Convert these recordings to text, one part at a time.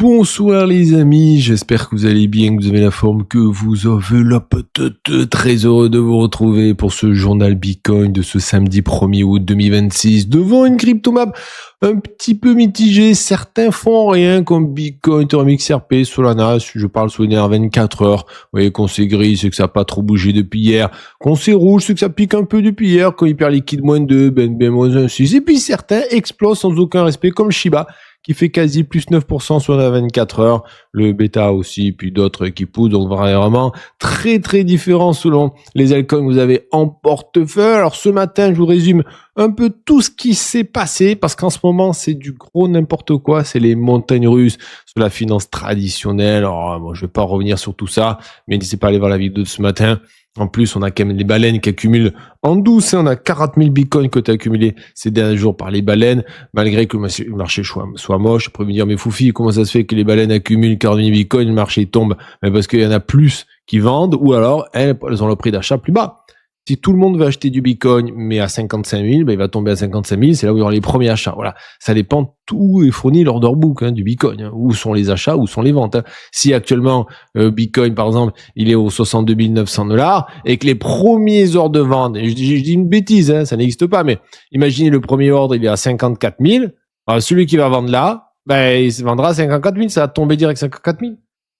Bonsoir les amis, j'espère que vous allez bien, que vous avez la forme, que vous avez la peut-être très heureux de vous retrouver pour ce journal Bitcoin de ce samedi 1er août 2026 devant une cryptomap un petit peu mitigée. Certains font rien comme Bitcoin, Ethereum XRP, Solana, je parle sous les 24 heures. Vous voyez qu'on c'est gris, c'est que ça n'a pas trop bougé depuis hier. Qu'on c'est rouge, c'est que ça pique un peu depuis hier. Quand hyper liquide moins 2, BNB moins 1,6. Et puis certains explosent sans aucun respect comme Shiba, qui fait quasi plus 9% sur la 24 heures, le bêta aussi, puis d'autres qui poussent, donc vraiment très très différent selon les altcoins que vous avez en portefeuille. Alors ce matin, je vous résume un peu tout ce qui s'est passé, parce qu'en ce moment, c'est du gros n'importe quoi, c'est les montagnes russes sur la finance traditionnelle. Alors bon, je vais pas revenir sur tout ça, mais n'hésitez pas à aller voir la vidéo de ce matin. En plus, on a quand même les baleines qui accumulent en douce. On a 40 000 bitcoins qui ont été accumulés ces derniers jours par les baleines, malgré que le marché soit moche. Après, me dire, mais Foufi, comment ça se fait que les baleines accumulent 40 000 bitcoins, le marché tombe? Mais parce qu'il y en a plus qui vendent, ou alors elles ont le prix d'achat plus bas. Si tout le monde veut acheter du Bitcoin, mais à 55 000, ben il va tomber à 55 000, c'est là où il y aura les premiers achats. Voilà. Ça dépend, tout est fourni l'order book, du Bitcoin, Où sont les achats, où sont les ventes, Si actuellement, Bitcoin, par exemple, il est aux 62 900 $, et que les premiers ordres de vente, et je dis une bêtise, ça n'existe pas, mais imaginez le premier ordre, il est à 54 000, alors celui qui va vendre là, ben, il se vendra à 54 000, ça va tomber direct à 54 000.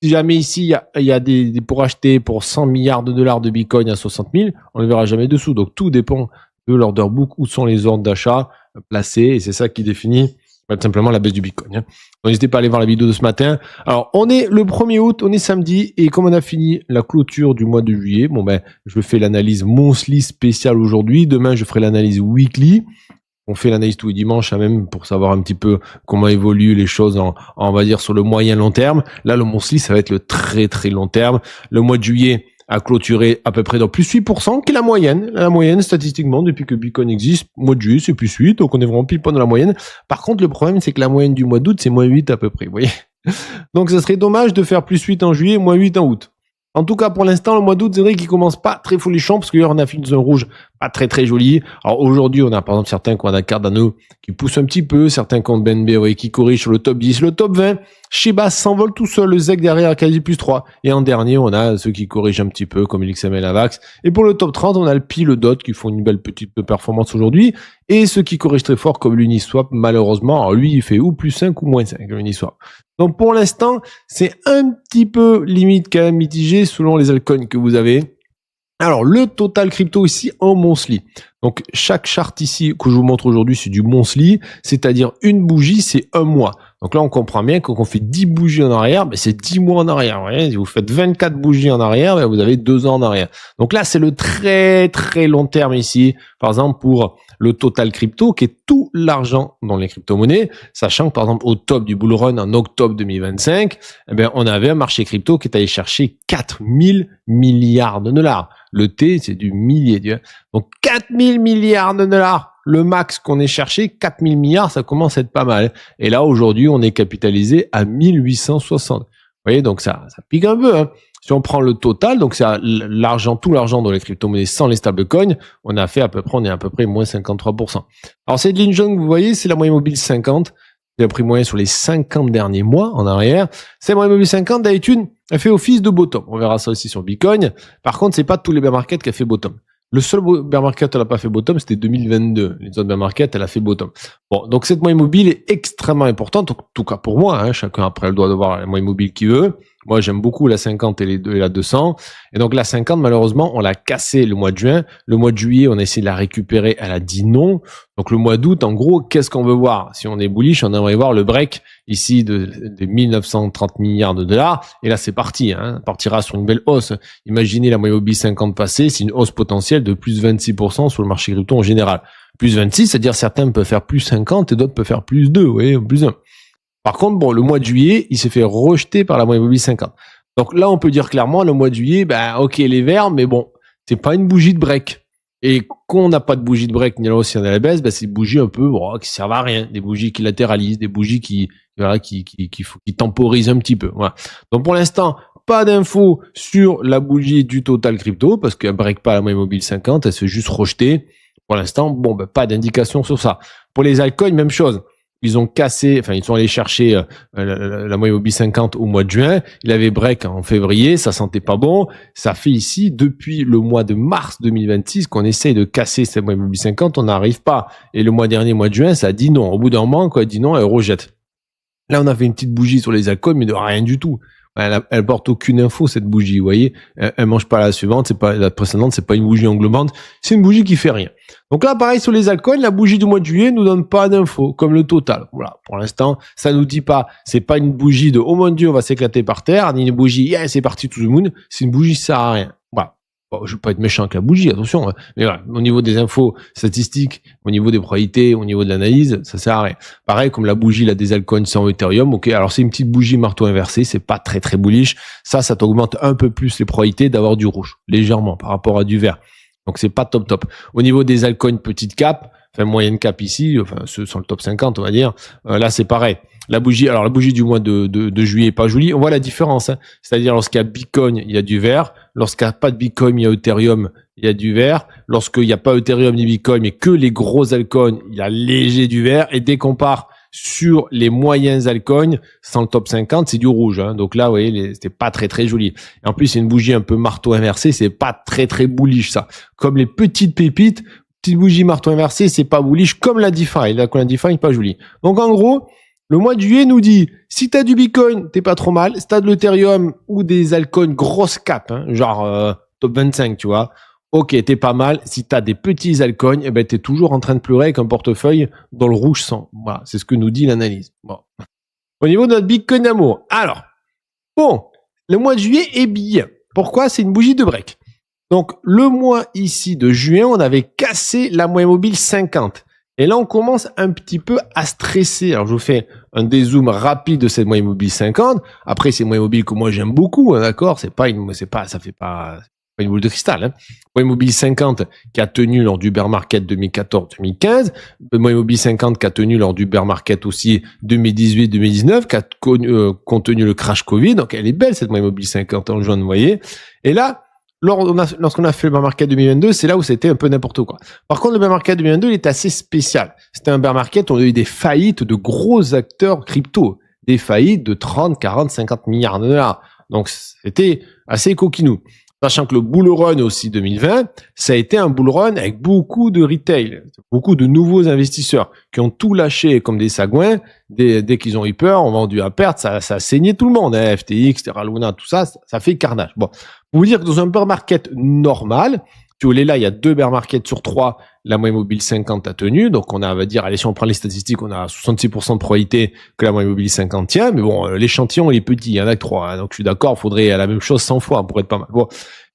Si jamais ici, il y a des pour acheter pour 100 milliards de dollars de Bitcoin à 60 000, on ne verra jamais dessous. Donc, tout dépend de l'order book, où sont les ordres d'achat placés, et c'est ça qui définit tout simplement la baisse du Bitcoin. Donc, n'hésitez pas à aller voir la vidéo de ce matin. Alors, on est le 1er août, on est samedi, et comme on a fini la clôture du mois de juillet, je fais l'analyse monthly spéciale aujourd'hui. Demain, je ferai l'analyse weekly. On fait l'analyse tous les dimanches, même pour savoir un petit peu comment évoluent les choses on va dire, sur le moyen long terme. Là, le monthly, ça va être le très très long terme. Le mois de juillet a clôturé à peu près dans plus 8%, qui est la moyenne. La moyenne, statistiquement, depuis que Bitcoin existe, mois de juillet, c'est plus 8, donc on est vraiment pile pas dans la moyenne. Par contre, le problème, c'est que la moyenne du mois d'août, c'est moins 8 à peu près, vous voyez. Donc, ça serait dommage de faire plus 8 en juillet, moins 8 en août. En tout cas, pour l'instant, le mois d'août, c'est vrai qu'il commence pas très folichon, parce qu'hier, on a fini dans un rouge pas très très joli. Alors aujourd'hui, on a par exemple certains qui ont un Cardano qui pousse un petit peu, certains comptes BNB qui corrigent sur le top 10, le top 20. Shiba s'envole tout seul, le ZEC derrière à quasi plus 3. Et en dernier, on a ceux qui corrigent un petit peu, comme l'XML Avax. Et pour le top 30, on a le Pi, le DOT qui font une belle petite performance aujourd'hui. Et ceux qui corrigent très fort, comme l'Uniswap, malheureusement, alors lui, il fait ou plus 5 ou moins 5, l'Uniswap. Donc pour l'instant, c'est un petit peu limite quand même mitigé selon les altcoins que vous avez. Alors, le total crypto ici en monthly. Donc, chaque charte ici que je vous montre aujourd'hui, c'est du monthly, c'est-à-dire une bougie, c'est un mois. Donc là, on comprend bien que quand on fait 10 bougies en arrière, c'est 10 mois en arrière. Vous voyez, si vous faites 24 bougies en arrière, vous avez 2 ans en arrière. Donc là, c'est le très très long terme ici. Par exemple, pour le total crypto, qui est tout l'argent dans les crypto-monnaies, sachant que par exemple, au top du bull run en octobre 2025, on avait un marché crypto qui est allé chercher 4000 milliards de dollars. Le T, c'est du millier. Donc 4000 milliards de dollars. Le max qu'on ait cherché, 4000 milliards, ça commence à être pas mal. Et là, aujourd'hui, on est capitalisé à 1860. Vous voyez, donc ça pique un peu. Si on prend le total, donc c'est l'argent, tout l'argent dans les crypto-monnaies sans les stablecoins, on est à peu près moins 53%. Alors cette ligne jaune, vous voyez, c'est la moyenne mobile 50. C'est le prix moyen sur les 50 derniers mois en arrière. C'est moyenne mobile 50, d'habitude, elle fait office de bottom. On verra ça aussi sur Bitcoin. Par contre, c'est pas tous les bear markets qui a fait bottom. Le seul bear market, elle n'a pas fait bottom, c'était 2022. Les autres bear market, elle a fait bottom. Bon, donc cette moyenne mobile est extrêmement importante, en tout cas pour moi. Chacun après le droit de voir la moyenne mobile qu'il veut. Moi, j'aime beaucoup la 50 et la 200. Et donc la 50, malheureusement, on l'a cassée le mois de juin. Le mois de juillet, on a essayé de la récupérer, elle a dit non. Donc le mois d'août, en gros, qu'est-ce qu'on veut voir? Si on est bullish, on aimerait voir le break ici de 1930 milliards de dollars. Et là, c'est parti. On partira sur une belle hausse. Imaginez la moyenne mobile 50 passée, c'est une hausse potentielle de plus 26% sur le marché crypto en général. Plus 26, c'est-à-dire certains peuvent faire plus 50 et d'autres peuvent faire plus 2, vous voyez, plus 1. Par contre, le mois de juillet, il s'est fait rejeter par la moyenne mobile 50. Donc là, on peut dire clairement, le mois de juillet, ok, les verts, mais bon, c'est pas une bougie de break. Et quand on n'a pas de bougie de break, ni à la hausse ni à la baisse, c'est des bougies un peu, qui servent à rien. Des bougies qui latéralisent, des bougies qui temporisent un petit peu. Voilà. Donc pour l'instant, pas d'infos sur la bougie du total crypto, parce qu'elle break pas la moyenne mobile 50, elle se fait juste rejeter. Pour l'instant, pas d'indication sur ça. Pour les altcoins, même chose. ils ont cassé, enfin ils sont allés chercher la moyenne mobile 50 au mois de juin, il avait break en février, ça sentait pas bon, ça fait ici depuis le mois de mars 2026 qu'on essaye de casser cette moyenne mobile 50, on n'arrive pas. Et le mois dernier, mois de juin, ça a dit non. Au bout d'un moment, quoi, dit non, elle rejette. Là, on a fait une petite bougie sur les alcools, mais de rien du tout. Elle porte aucune info, cette bougie, vous voyez. Elle mange pas la suivante, c'est pas la précédente, c'est pas une bougie englobante, c'est une bougie qui fait rien. Donc là, pareil sur les alcools, la bougie du mois de juillet nous donne pas d'infos, comme le total. Voilà. Pour l'instant, ça nous dit pas, c'est pas une bougie de, oh mon Dieu, on va s'éclater par terre, ni une bougie, yeah, c'est parti to the moon. C'est une bougie qui sert à rien. Voilà. Bon, je veux pas être méchant avec la bougie, attention, hein. Mais voilà, au niveau des infos statistiques, au niveau des probabilités, au niveau de l'analyse, ça sert à rien. Pareil, comme la bougie, là, des altcoins sans Ethereum, ok, alors c'est une petite bougie marteau inversé, c'est pas très très bullish. Ça t'augmente un peu plus les probabilités d'avoir du rouge, légèrement, par rapport à du vert. Donc c'est pas top top. Au niveau des altcoins petite cap, enfin moyenne cap ici, enfin ceux sur le top 50, on va dire, là c'est pareil. La bougie du mois de juillet est pas jolie. On voit la différence, hein. C'est-à-dire lorsqu'il y a Bitcoin, il y a du vert. Lorsqu'il n'y a pas de Bitcoin, il y a Ethereum, il y a du vert. Lorsqu'il n'y a pas Ethereum ni Bitcoin, mais que les gros altcoins, il y a léger du vert. Et dès qu'on part sur les moyens altcoins, sans le top 50, c'est du rouge, hein. Donc là, vous voyez, c'était pas très très joli. Et en plus, c'est une bougie un peu marteau inversé, c'est pas très très bullish ça. Comme les petites pépites, petite bougie marteau inversé, c'est pas bullish comme la DeFi. La DeFi, pas jolie. Donc en gros, le mois de juillet nous dit, si t'as du Bitcoin, t'es pas trop mal. Si t'as de l'Ethereum ou des altcoins grosses cap, hein, genre top 25, tu vois, ok, t'es pas mal. Si t'as des petits altcoins, eh ben t'es toujours en train de pleurer avec un portefeuille dans le rouge sang. Voilà, c'est ce que nous dit l'analyse. Bon. Au niveau de notre Bitcoin d'amour, alors, bon, le mois de juillet est bien. Pourquoi? C'est une bougie de break. Donc, le mois ici de juin, on avait cassé la moyenne mobile 50. Et là, on commence un petit peu à stresser. Alors, je vous fais un dézoom rapide de cette moyenne mobile 50. Après, c'est une moyenne mobile que moi j'aime beaucoup, hein, d'accord? Ça fait pas une boule de cristal, hein. Moyenne mobile 50 qui a tenu lors du bear market 2014-2015. Moyenne mobile 50 qui a tenu lors du bear market aussi 2018-2019, qui a contenu le crash Covid. Donc, elle est belle, cette moyenne mobile 50 en juin, vous voyez. Et là, lorsqu'on a fait le bear market 2022, c'est là où c'était un peu n'importe quoi. Par contre, le bear market 2022, il est assez spécial. C'était un bear market où on a eu des faillites de gros acteurs crypto. Des faillites de 30, 40, 50 milliards de dollars. Donc, c'était assez coquinou. Sachant que le bull run aussi 2020, ça a été un bull run avec beaucoup de retail, beaucoup de nouveaux investisseurs qui ont tout lâché comme des sagouins. Dès qu'ils ont eu peur, ont vendu à perte, ça a saigné tout le monde, hein, FTX, Terra Luna, tout ça, ça fait carnage. Bon, pour vous dire que dans un bear market normal, si vous voulez, là, il y a 2 bear markets sur 3, la moyenne mobile 50 a tenu. Donc, on a, on va dire, allez, si on prend les statistiques, on a 66% de probabilité que la moyenne mobile 50 tient. Mais bon, l'échantillon, il est petit, il y en a que 3. Hein, donc, je suis d'accord, il faudrait la même chose 100 fois pour être pas mal. Bon.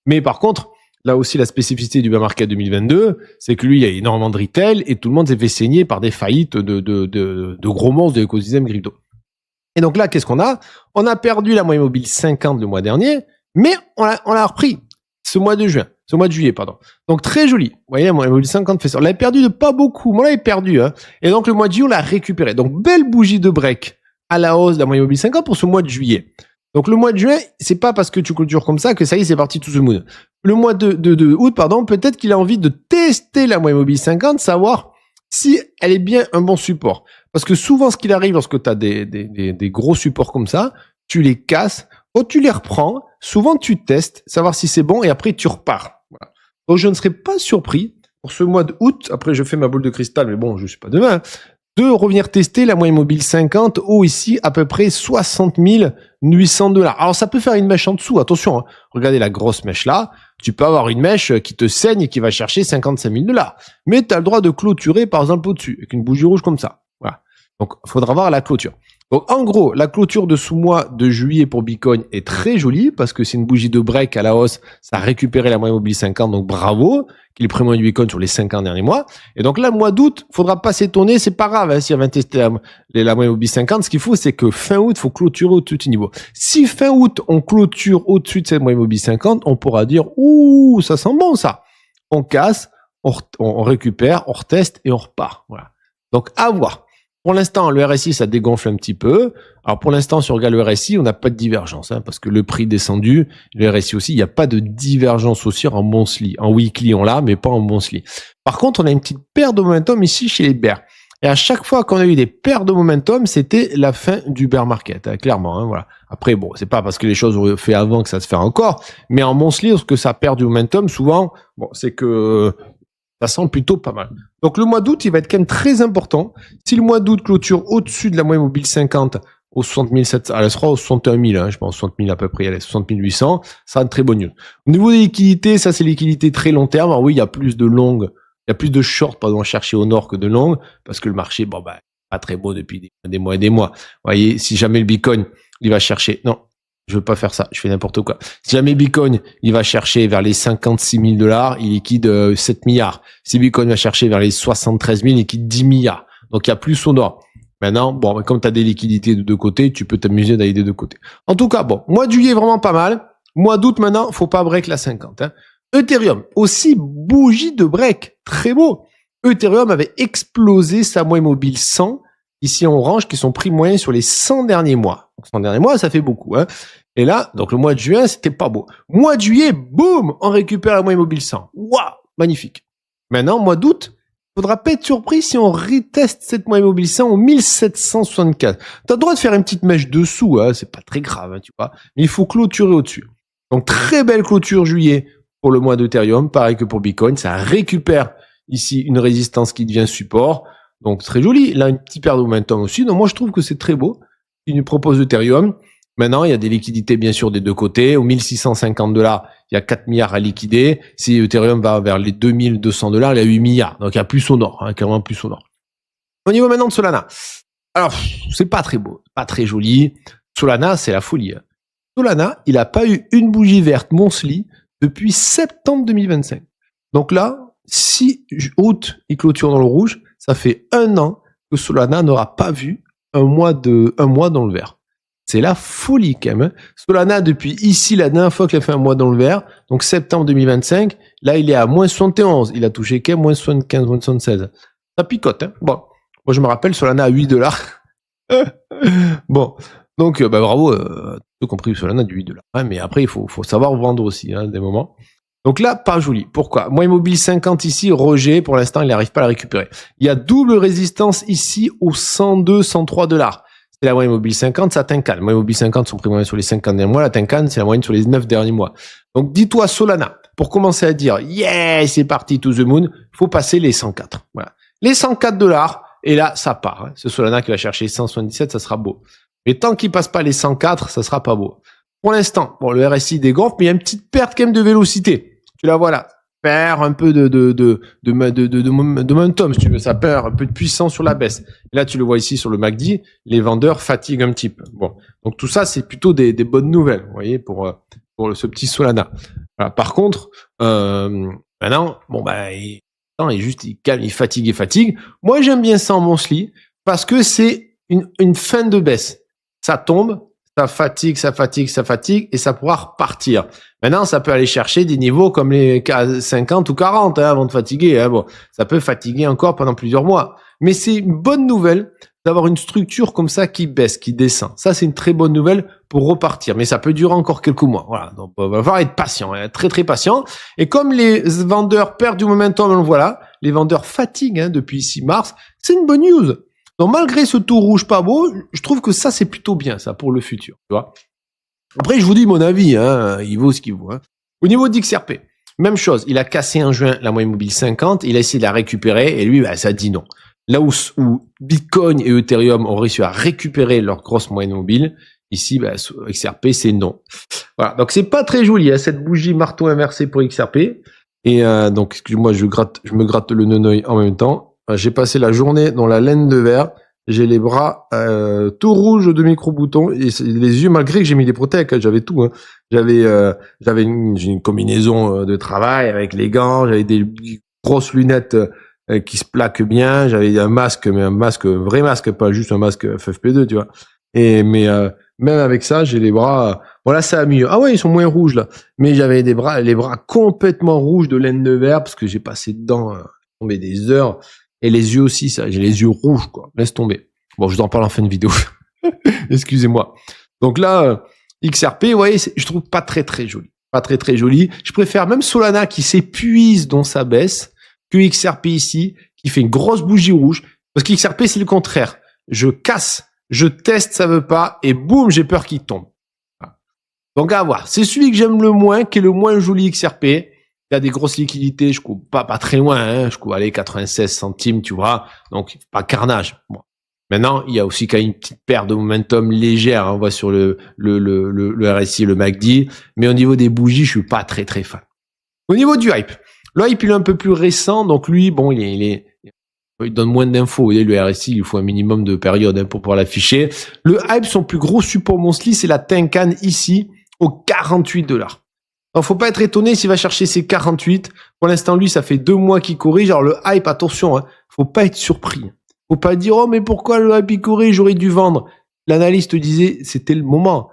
Mais par contre, là aussi, la spécificité du bear market 2022, c'est que lui, il y a énormément de retail et tout le monde s'est fait saigner par des faillites de gros monstres de l'écosystème crypto. Et donc là, qu'est-ce qu'on a? On a perdu la moyenne mobile 50 le mois dernier, mais on l'a repris ce mois de juillet, pardon. Donc très joli. Vous voyez, la moyenne mobile 50 fait ça. On l'avait perdu de pas beaucoup, mais on l'avait perdu, hein. Et donc le mois de juillet, on l'a récupéré. Donc belle bougie de break à la hausse de la moyenne mobile 50 pour ce mois de juillet. Donc le mois de juin, c'est pas parce que tu clôtures comme ça que ça y est, c'est parti tout ce mood. Le mois de août, pardon, peut-être qu'il a envie de tester la moyenne mobile 50, savoir si elle est bien un bon support. Parce que souvent, ce qu'il arrive lorsque tu as des gros supports comme ça, tu les casses, ou tu les reprends, souvent tu testes, savoir si c'est bon, et après tu repars. Voilà. Donc je ne serais pas surpris, pour ce mois d'août, après je fais ma boule de cristal, mais bon, je suis pas demain, de revenir tester la moyenne mobile 50 ou ici à peu près 60 800 $. Alors ça peut faire une mèche en dessous, attention, hein. Regardez la grosse mèche là, tu peux avoir une mèche qui te saigne et qui va chercher 55 000 $. Mais tu as le droit de clôturer par exemple au-dessus, avec une bougie rouge comme ça. Voilà. Donc il faudra voir la clôture. Donc en gros, la clôture de ce mois de juillet pour Bitcoin est très jolie parce que c'est une bougie de break à la hausse, ça a récupéré la moyenne mobile 50, donc bravo, qu'il est premier du Bitcoin sur les 50 derniers mois. Et donc là, le mois d'août, faudra pas s'étonner, c'est pas grave, hein, si on va tester la moyenne mobile 50, ce qu'il faut, c'est que fin août, faut clôturer au-dessus du niveau. Si fin août, on clôture au-dessus de cette moyenne mobile 50, on pourra dire, ouh, ça sent bon ça. On casse, on récupère, on reteste et on repart. Voilà. Donc à voir. Pour l'instant, le RSI, ça dégonfle un petit peu. Alors, pour l'instant, si on regarde le RSI, on n'a pas de divergence, hein, parce que le prix descendu, le RSI aussi, il n'y a pas de divergence haussière en monthly. En weekly, on l'a, mais pas en monthly. Par contre, on a une petite paire de momentum ici chez les bears. Et à chaque fois qu'on a eu des pertes de momentum, c'était la fin du bear market, hein, clairement. Hein, voilà. Après, bon, c'est pas parce que les choses ont fait avant que ça se fait encore, mais en monthly, lorsque ça perd du momentum, souvent, bon, c'est que ça sent plutôt pas mal. Donc le mois d'août, il va être quand même très important. Si le mois d'août clôture au-dessus de la moyenne mobile 50, aux 60 700, elle sera aux 61 000, hein, je pense 60 000 à peu près, elle est 60 800, ça sera une très bonne news. Au niveau des liquidités, ça c'est liquidité très long terme. Alors oui, il y a plus de longues, il y a plus de shorts, pardon, chercher au nord que de longues, parce que le marché, bon, bah, pas très beau depuis des mois et des mois. Vous voyez, si jamais le Bitcoin, il va chercher, non, je veux pas faire ça, je fais n'importe quoi. Si jamais Bitcoin, il va chercher vers les 56 000 $, il liquide 7 milliards. Si Bitcoin va chercher vers les 73 000, il liquide 10 milliards. Donc il y a plus au nord. Maintenant, bon, comme tu as des liquidités de deux côtés, tu peux t'amuser d'aller des deux côtés. En tout cas, bon, mois de juillet, vraiment pas mal. Mois d'août, maintenant, faut pas break la 50. Hein. Ethereum, aussi bougie de break, très beau. Ethereum avait explosé sa moyenne mobile 100, ici en orange, qui sont prix moyens sur les 100 derniers mois. Donc, 100 derniers mois, ça fait beaucoup. Hein. Et là, donc le mois de juin, c'était pas beau. Mois de juillet, boum, on récupère la moyenne mobile 100. Waouh, magnifique. Maintenant, mois d'août, faudra pas être surpris si on reteste cette moyenne mobile 100 au 1764. T'as le droit de faire une petite mèche dessous, hein, c'est pas très grave, hein, tu vois. Mais il faut clôturer au-dessus. Donc très belle clôture juillet pour le mois d'Ethereum, pareil que pour Bitcoin, ça récupère ici une résistance qui devient support. Donc très joli. Là, une petite paire de momentum aussi. Donc moi, je trouve que c'est très beau. Il nous propose Ethereum. Maintenant, il y a des liquidités, bien sûr, des deux côtés. Au 1650 $, il y a 4 milliards à liquider. Si Ethereum va vers les 2200 $, il y a 8 milliards. Donc, il y a plus au nord, hein, carrément plus au nord. Au niveau maintenant de Solana. Alors, c'est pas très beau, pas très joli. Solana, c'est la folie. Hein. Solana, il a pas eu une bougie verte monthly depuis septembre 2025. Donc là, si août, il clôture dans le rouge, ça fait 1 an que Solana n'aura pas vu un mois dans le vert. C'est la folie quand même. Solana, depuis ici, la dernière fois qu'il a fait un mois dans le vert, donc septembre 2025, là il est à moins 71. Il a touché qu'à moins 75, moins 76. Ça picote, hein. Bon, moi je me rappelle Solana à 8 $. Bon, donc bah, bravo, tout compris Solana du 8 $. Hein, mais après, il faut savoir vendre aussi, hein, des moments. Donc là, pas joli. Pourquoi? Moyenne mobile 50 ici, rejet. Pour l'instant, il n'arrive pas à la récupérer. Il y a double résistance ici aux 102, 103 $. C'est la moyenne mobile 50, ça Tenkan. La moyenne mobile 50 sont prix moyens sur les 50 derniers mois. La Tenkan, c'est la moyenne sur les 9 derniers mois. Donc, dis-toi Solana, pour commencer à dire, yeah, c'est parti to the moon, faut passer les 104. Voilà. Les 104 $, et là, ça part. Hein. Ce Solana qui va chercher 177, ça sera beau. Mais tant qu'il passe pas les 104, ça sera pas beau. Pour l'instant, bon, le RSI dégonfle, mais il y a une petite perte quand même de vélocité. Tu la vois là. Perd un peu de momentum, si tu veux. Ça perd un peu de puissance sur la baisse. Là, tu le vois ici sur le MACD, les vendeurs fatiguent un petit peu. Bon. Donc, tout ça, c'est plutôt des bonnes nouvelles, vous voyez, pour ce petit Solana. Voilà. Par contre, maintenant, bon, bah, il calme, il fatigue. Moi, j'aime bien ça en monthly parce que c'est une fin de baisse. Ça tombe, ça fatigue, et ça pourra repartir. Maintenant, ça peut aller chercher des niveaux comme les 50 ou 40 hein, avant de fatiguer. Hein. Bon, ça peut fatiguer encore pendant plusieurs mois. Mais c'est une bonne nouvelle d'avoir une structure comme ça qui baisse, qui descend. Ça, c'est une très bonne nouvelle pour repartir. Mais ça peut durer encore quelques mois. Voilà. Donc, on va falloir être patient, hein, très très patient. Et comme les vendeurs perdent du momentum, on le voit là, les vendeurs fatiguent hein, depuis 6 mars, c'est une bonne news. Donc malgré ce taux rouge pas beau, je trouve que ça c'est plutôt bien ça pour le futur, tu vois. Après je vous dis mon avis, hein, il vaut ce qu'il vaut. Hein. Au niveau d'XRP, même chose, il a cassé en juin la moyenne mobile 50, il a essayé de la récupérer et lui bah, ça dit non. Là où Bitcoin et Ethereum ont réussi à récupérer leur grosse moyenne mobile, ici bah, XRP c'est non. Voilà, donc c'est pas très joli hein, cette bougie marteau inversé pour XRP. Et donc excuse-moi, je me gratte le neneuil en même temps. J'ai passé la journée dans la laine de verre. J'ai les bras tout rouges de micro-boutons et les yeux, malgré que j'ai mis des protèques, j'avais tout. Hein. J'avais une combinaison de travail avec les gants, j'avais des grosses lunettes qui se plaquent bien, j'avais un masque, mais un vrai masque, pas juste un masque FFP2, tu vois. Mais même avec ça, j'ai les bras. Voilà, ça a mieux. Ah ouais, ils sont moins rouges là. Mais j'avais les bras complètement rouges de laine de verre parce que j'ai passé dedans, tombé des heures. Et les yeux aussi, ça, j'ai les yeux rouges, quoi. Laisse tomber. Bon, je vous en parle en fin de vidéo. Excusez-moi. Donc là, XRP, vous voyez, je trouve pas très très joli. Pas très très joli. Je préfère même Solana qui s'épuise dans sa baisse que XRP ici, qui fait une grosse bougie rouge. Parce qu'XRP, c'est le contraire. Je casse, je teste, ça veut pas, et boum, j'ai peur qu'il tombe. Voilà. Donc à voir. C'est celui que j'aime le moins, qui est le moins joli XRP. Il y a des grosses liquidités, je coupe pas très loin, hein. Je coupe, allez, 96 centimes, tu vois. Donc, pas carnage. Bon. Maintenant, il y a aussi quand même une petite perte de momentum légère, hein. On voit sur le RSI, le MACD. Mais au niveau des bougies, je suis pas très fan. Au niveau du hype. Le hype, il est un peu plus récent. Donc lui, bon, il donne moins d'infos. Vous voyez, le RSI, il faut un minimum de période, hein, pour pouvoir l'afficher. Le hype, son plus gros support monthly, c'est la Tenkan ici, aux 48$. Alors, faut pas être étonné s'il va chercher ses 48. Pour l'instant, lui, ça fait 2 mois qu'il corrige. Alors, le hype, attention, hein, faut pas être surpris. Faut pas dire, oh, mais pourquoi le hype, il corrige, j'aurais dû vendre. L'analyste disait, c'était le moment.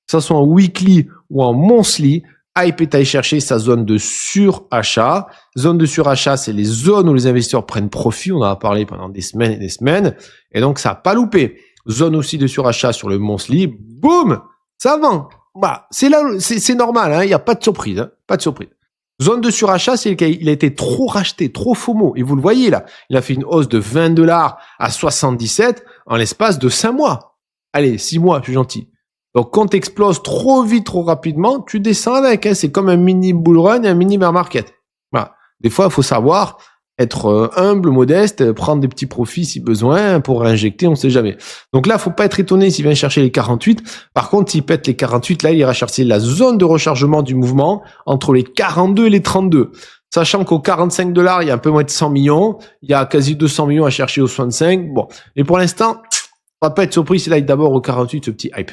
Que ça soit en weekly ou en monthly, hype est allé chercher sa zone de surachat. Zone de surachat, c'est les zones où les investisseurs prennent profit. On en a parlé pendant des semaines et des semaines. Et donc, ça a pas loupé. Zone aussi de surachat sur le monthly. Boum! Ça vend. Voilà, c'est là, c'est normal, hein, il n'y a pas de surprise, hein, pas de surprise. Zone de surachat, c'est qu'il a été trop racheté, trop FOMO. Et vous le voyez là, il a fait une hausse de 20$ à 77 en l'espace de 5 mois. Allez, 6 mois, je suis gentil. Donc quand t'exploses trop vite, trop rapidement, tu descends avec, hein, c'est comme un mini bull run et un mini bear market. Voilà. Des fois, il faut savoir être humble, modeste, prendre des petits profits si besoin pour réinjecter, on sait jamais. Donc là, faut pas être étonné s'il vient chercher les 48. Par contre, s'il pète les 48, là, il ira chercher la zone de rechargement du mouvement entre les 42 et les 32. Sachant qu'aux 45$, il y a un peu moins de 100 millions. Il y a quasi 200 millions à chercher aux 65. Bon. Et pour l'instant, on va pas être surpris s'il aille d'abord aux 48, ce petit hype.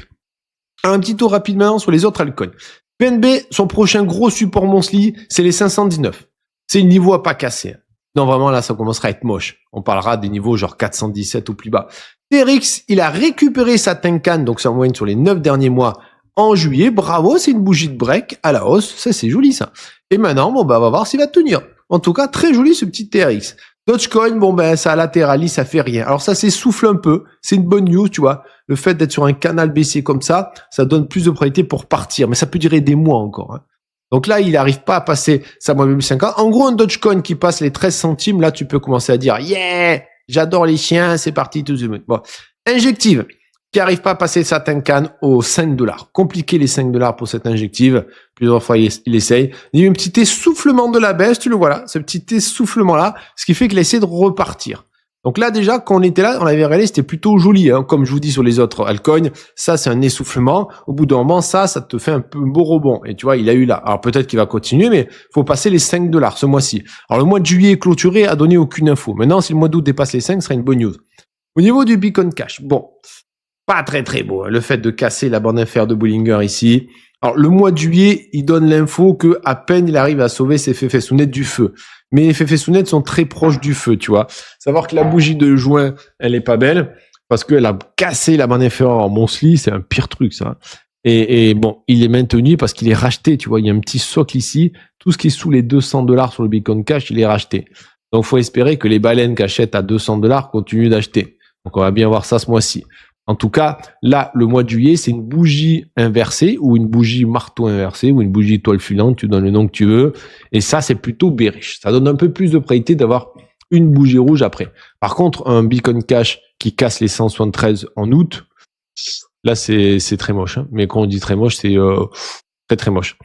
Alors, un petit tour rapide maintenant sur les autres altcoins. PNB, son prochain gros support monthly, c'est les 519. C'est le niveau à pas casser. Non, vraiment, là, ça commencera à être moche. On parlera des niveaux genre 417 ou plus bas. TRX, il a récupéré sa Tenkan, donc c'est en moyenne sur les 9 derniers mois, en juillet. Bravo, c'est une bougie de break à la hausse. Ça, c'est joli, ça. Et maintenant, bon, bah, on va voir s'il va tenir. En tout cas, très joli, ce petit TRX. Dogecoin, bon, ben, ça latéralise, ça fait rien. Alors, ça s'essouffle un peu. C'est une bonne news, tu vois. Le fait d'être sur un canal baissier comme ça donne plus de probabilité pour partir. Mais ça peut durer des mois encore, hein. Donc là, il n'arrive pas à passer sa moyenne 50. En gros, un Dogecoin qui passe les 13 centimes, là, tu peux commencer à dire, yeah, j'adore les chiens, c'est parti, tout de suite. Bon. Injective, qui n'arrive pas à passer sa Tenkan aux 5$. Compliqué les 5$ pour cette injective. Plusieurs fois, il essaye. Il y a eu un petit essoufflement de la baisse, tu le vois là, ce petit essoufflement-là, ce qui fait qu'il essaie de repartir. Donc là, déjà, quand on était là, on avait regardé, c'était plutôt joli, hein. Comme je vous dis sur les autres altcoins, ça, c'est un essoufflement. Au bout d'un moment, ça te fait un peu beau rebond. Et tu vois, il a eu là. Alors peut-être qu'il va continuer, mais faut passer les 5$ ce mois-ci. Alors le mois de juillet clôturé a donné aucune info. Maintenant, si le mois d'août dépasse les 5, ce sera une bonne news. Au niveau du Bitcoin Cash, bon, pas très beau, hein, le fait de casser la bande inférieure de Bollinger ici. Alors, le mois de juillet, il donne l'info que à peine il arrive à sauver ses Fefesounettes du feu. Mais les Fefesounettes sont très proches du feu, tu vois. Savoir que la bougie de juin, elle est pas belle, parce qu'elle a cassé la bande inférieure en monthly, c'est un pire truc, ça. Et bon, il est maintenu parce qu'il est racheté, tu vois. Il y a un petit socle ici. Tout ce qui est sous les 200$ sur le Bitcoin Cash, il est racheté. Donc, faut espérer que les baleines qui achètent à 200$ continuent d'acheter. Donc, on va bien voir ça ce mois-ci. En tout cas, là, le mois de juillet, c'est une bougie inversée ou une bougie marteau inversée ou une bougie étoile filante, tu donnes le nom que tu veux. Et ça, c'est plutôt bearish. Ça donne un peu plus de probabilité d'avoir une bougie rouge après. Par contre, un Bitcoin Cash qui casse les 173 en août, là, c'est très moche, hein. Mais quand on dit très moche, c'est très moche.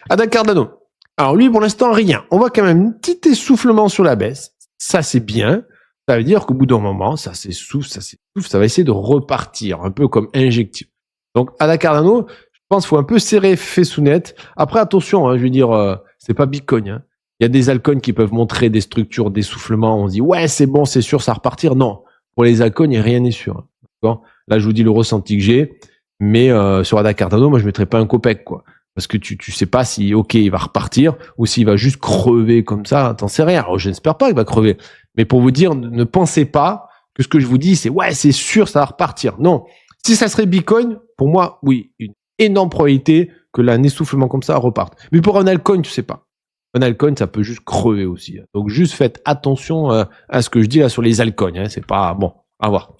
Ada Cardano. Alors lui, pour l'instant, rien. On voit quand même un petit essoufflement sur la baisse. Ça, c'est bien. Ça veut dire qu'au bout d'un moment, ça s'essouffle, ça va essayer de repartir, un peu comme injectif. Donc, à la Cardano, je pense qu'il faut un peu serrer Fessounette. Après, attention, hein, je veux dire, c'est pas Bitcoin, hein. Il y a des altcoins qui peuvent montrer des structures d'essoufflement. On se dit, ouais, c'est bon, c'est sûr, ça va repartir. Non. Pour les altcoins, rien n'est sûr. D'accord? Là, je vous dis le ressenti que j'ai. Mais, sur Ada Cardano, moi, je mettrais pas un copec, quoi. Parce que tu sais pas si, ok, il va repartir ou s'il va juste crever comme ça. T'en sais rien. Alors, je n'espère pas qu'il va crever. Mais pour vous dire, ne pensez pas que ce que je vous dis, c'est ouais, c'est sûr, ça va repartir. Non. Si ça serait Bitcoin, pour moi, oui, une énorme probabilité que un essoufflement comme ça reparte. Mais pour un altcoin, tu sais pas. Un altcoin, ça peut juste crever aussi. Donc, juste faites attention à ce que je dis là sur les altcoins. Hein. C'est pas bon. À voir.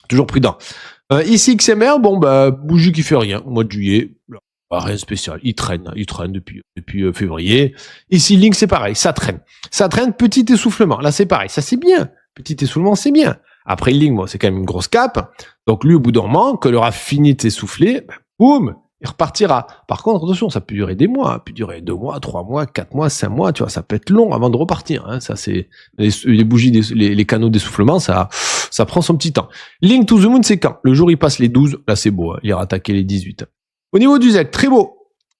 Toujours prudent. Ici, XMR, bon, bah, bougie qui fait rien au mois de juillet. Rien de spécial. Il traîne depuis février. Ici, Link, c'est pareil. Ça traîne. Petit essoufflement. Là, c'est pareil. Ça, c'est bien. Petit essoufflement, c'est bien. Après Ling, bon, c'est quand même une grosse cape. Donc lui, au bout d'un moment, quand il aura fini de s'essouffler, boum, il repartira. Par contre, attention, ça peut durer des mois, ça peut durer 2 mois, 3 mois, 4 mois, 5 mois, tu vois, ça peut être long avant de repartir. Hein. Ça, c'est les bougies, les canaux d'essoufflement, ça prend son petit temps. Link to the Moon, c'est quand? Le jour où il passe les 12, là c'est beau, hein, il ira attaquer les 18. Au niveau du Zek, très beau,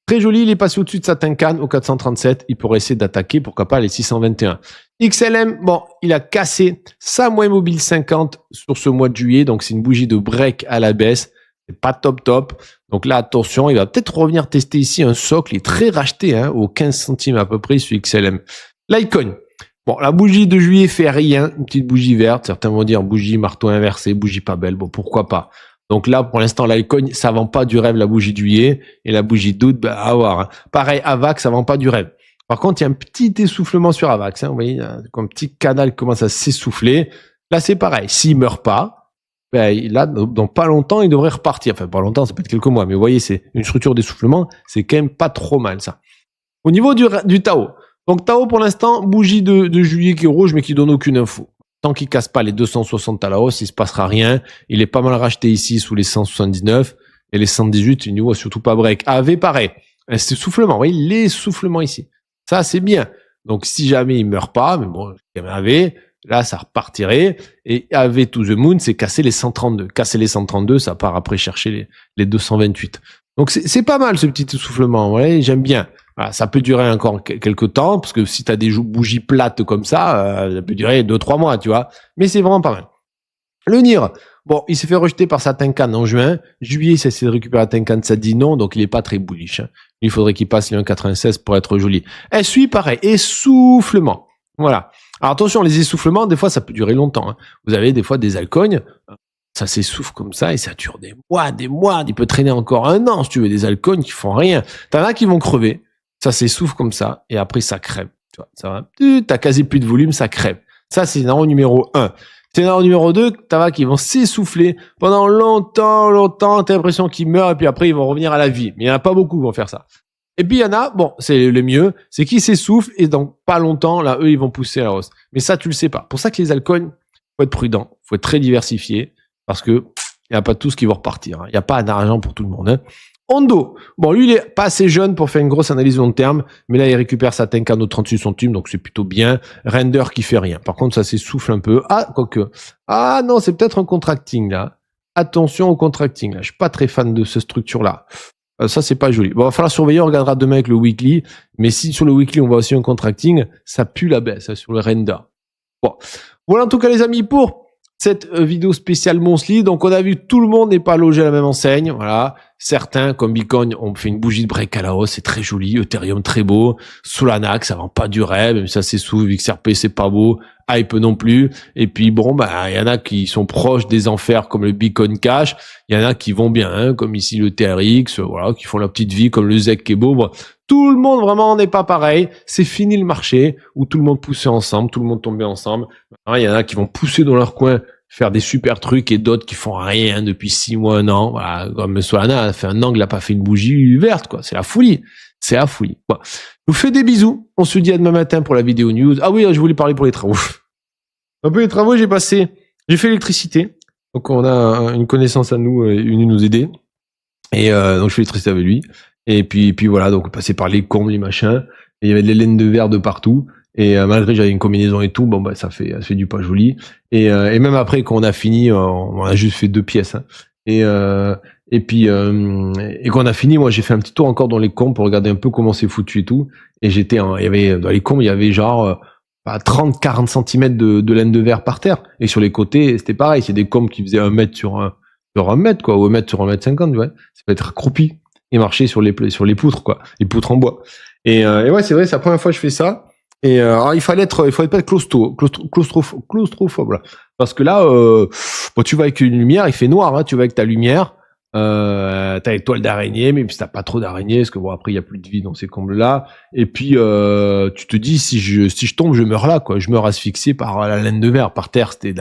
très joli, il est passé au-dessus de sa Tenkan au 437, il pourrait essayer d'attaquer, pourquoi pas les 621. XLM, bon, il a cassé sa moyenne mobile 50 sur ce mois de juillet, donc c'est une bougie de break à la baisse. C'est pas top. Donc là, attention, il va peut-être revenir tester ici un socle. Il est très racheté, hein, aux 15 centimes à peu près sur XLM. L'icône. Bon, la bougie de juillet fait rien. Une petite bougie verte. Certains vont dire bougie marteau inversé, bougie pas belle. Bon, pourquoi pas. Donc là, pour l'instant, l'icône, ça vend pas du rêve la bougie de juillet. Et la bougie d'août, bah, à voir. Hein. Pareil, Avax, ça vend pas du rêve. Par contre, il y a un petit essoufflement sur Avax. Hein. Vous voyez, comme un petit canal commence à s'essouffler. Là, c'est pareil. S'il meurt pas, ben, là, dans pas longtemps, il devrait repartir. Enfin, pas longtemps, ça peut être quelques mois. Mais vous voyez, c'est une structure d'essoufflement. C'est quand même pas trop mal, ça. Au niveau du Tao. Donc, Tao, pour l'instant, bougie de juillet qui est rouge, mais qui donne aucune info. Tant qu'il casse pas les 260 à la hausse, il se passera rien. Il est pas mal racheté ici sous les 179. Et les 118, il n'y voit surtout pas break. AV, pareil. C'est essoufflement. Vous voyez, l'essoufflement ici. Ça, c'est bien. Donc, si jamais il meurt pas, mais bon, il y a AV. Là, ça repartirait. Et AV to the Moon, c'est casser les 132. Casser les 132, ça part après chercher les 228. Donc, c'est pas mal, ce petit essoufflement. Vous voyez, j'aime bien. Voilà, ça peut durer encore quelques temps, parce que si tu as des bougies plates comme ça peut durer 2-3 mois, tu vois. Mais c'est vraiment pas mal. Le Nier, bon, il s'est fait rejeter par sa Tenkan en juin. Juillet, il s'est essayé de récupérer la Tenkan, ça dit non, donc il est pas très bullish. Hein. Il faudrait qu'il passe les 1,96 pour être joli. SUI, pareil, essoufflement. Voilà. Alors attention, les essoufflements, des fois, ça peut durer longtemps. Hein. Vous avez des fois des alcognes, ça s'essouffle comme ça et ça dure des mois. Il peut traîner encore 1 an, si tu veux, des alcognes qui font rien. T'en as qui vont crever, ça s'essouffle comme ça et après ça crève. Tu vois, ça va, t'as quasi plus de volume, ça crève. Ça, c'est scénario numéro 1. Scénario numéro 2, t'as qui vont s'essouffler pendant longtemps, t'as l'impression qu'ils meurent et puis après ils vont revenir à la vie. Mais il n'y en a pas beaucoup qui vont faire ça. Et puis il y en a, bon, c'est le mieux, c'est qu'ils s'essoufflent et dans pas longtemps, là, eux, ils vont pousser à la hausse. Mais ça, tu le sais pas. Pour ça que les altcoins, faut être prudent, faut être très diversifié, parce que il n'y a pas tous qui vont repartir. Il n'y a pas d'argent pour tout le monde. Hein. Hondo, bon, lui, il est pas assez jeune pour faire une grosse analyse long terme, mais là, il récupère sa Tenkan au 38 centimes, donc c'est plutôt bien. Render qui fait rien. Par contre, ça s'essouffle un peu. Ah, quoique. Ah non, c'est peut-être un contracting, là. Attention au contracting, là. Je suis pas très fan de cette structure-là. Ça, c'est pas joli. Bon, il va falloir surveiller, on regardera demain avec le weekly. Mais si sur le weekly, on voit aussi un contracting, ça pue la baisse, hein, sur le render. Bon. Voilà, en tout cas, les amis, pour cette vidéo spéciale Monthly. Donc, on a vu tout le monde n'est pas logé à la même enseigne. Voilà. Certains, comme Bitcoin, ont fait une bougie de break à la hausse. C'est très joli. Ethereum, très beau. Solana, ça vend pas du rêve. Même si ça s'essouffle. XRP, c'est pas beau. Hype non plus. Et puis bon, bah, il y en a qui sont proches des enfers comme le Bitcoin Cash. Il y en a qui vont bien, hein, comme ici le TRX, voilà, qui font la petite vie comme le ZEC qui est beau. Tout le monde vraiment n'est pas pareil. C'est fini le marché où tout le monde poussait ensemble, tout le monde tombait ensemble. Il y en a qui vont pousser dans leur coin, faire des super trucs et d'autres qui font rien depuis 6 mois, 1 an. Voilà, comme Solana a fait 1 an qu'il a pas fait une bougie verte, quoi. C'est la folie. C'est la folie. Bon. Je vous fais des bisous. On se dit à demain matin pour la vidéo news. Ah oui, je voulais parler pour les travaux. Un peu les travaux, j'ai fait l'électricité. Donc on a une connaissance à nous, une nous aider. Et donc je fais l'électricité avec lui. Et puis voilà, donc on passait par les combles, les machins. Et il y avait des laines de verre de partout. Et malgré j'avais une combinaison et tout, bon bah ça fait du pas joli. Et même après quand on a fini, on a juste fait 2 pièces. Hein. Et puis quand on a fini, moi j'ai fait un petit tour encore dans les combes pour regarder un peu comment c'est foutu et tout. Et il y avait dans les combes, il y avait genre 30-40 cm de laine de verre par terre. Et sur les côtés, c'était pareil. C'est des combes qui faisaient 1 mètre sur 1 mètre, quoi, ou 1 mètre sur 1 mètre 50, ouais. Ça peut être accroupi et marcher sur les poutres, quoi. Les poutres en bois. Et ouais, c'est vrai, c'est la première fois que je fais ça. Et alors, il fallait pas être claustrophobe, là. Parce que là, bon, tu vas avec une lumière, il fait noir, hein, tu vas avec ta lumière, t'as les toiles d'araignée, mais puis t'as pas trop d'araignées, parce que bon, après, il y a plus de vie dans ces combles-là. Et puis, tu te dis, si je tombe, je meurs là, quoi. Je meurs asphyxié par la laine de verre. Par terre, c'était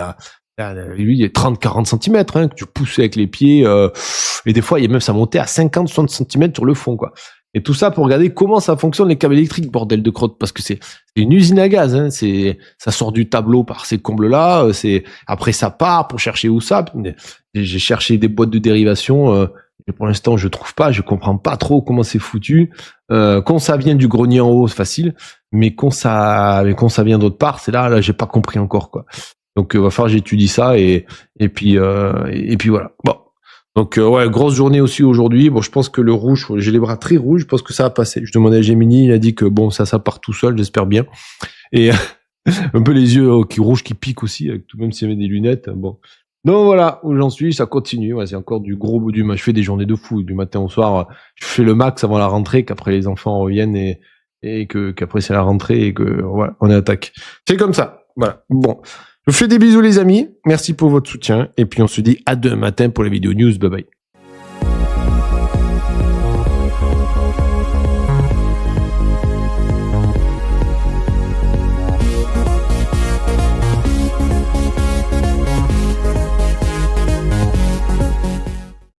lui, il est 30-40 cm, hein, que tu poussais avec les pieds, et des fois, ça montait à 50-60 cm sur le fond, quoi. Et tout ça pour regarder comment ça fonctionne les câbles électriques, bordel de crotte, parce que c'est une usine à gaz, hein. Ça sort du tableau par ces combles-là, après ça part pour chercher où ça. J'ai cherché des boîtes de dérivation, et pour l'instant je trouve pas, je comprends pas trop comment c'est foutu. Quand ça vient du grenier en haut, c'est facile, mais quand ça vient d'autre part, c'est là j'ai pas compris encore, quoi. Donc va falloir que j'étudie ça et puis voilà. Bon. Donc ouais, grosse journée aussi aujourd'hui. Bon, je pense que le rouge, j'ai les bras très rouges, je pense que ça va passer. Je demandais à Gemini, il a dit que bon, ça part tout seul, j'espère bien. Et un peu les yeux rouges qui piquent aussi, avec tout, même s'il y avait des lunettes. Bon. Donc voilà, où j'en suis, ça continue. Ouais, c'est encore du gros bout du match. Je fais des journées de fou, du matin au soir. Je fais le max avant la rentrée, qu'après les enfants reviennent et qu'après c'est la rentrée et que voilà, on est attaque. C'est comme ça. Voilà. Bon. Je vous fais des bisous les amis, merci pour votre soutien, et puis on se dit à demain matin pour les vidéos news, bye bye.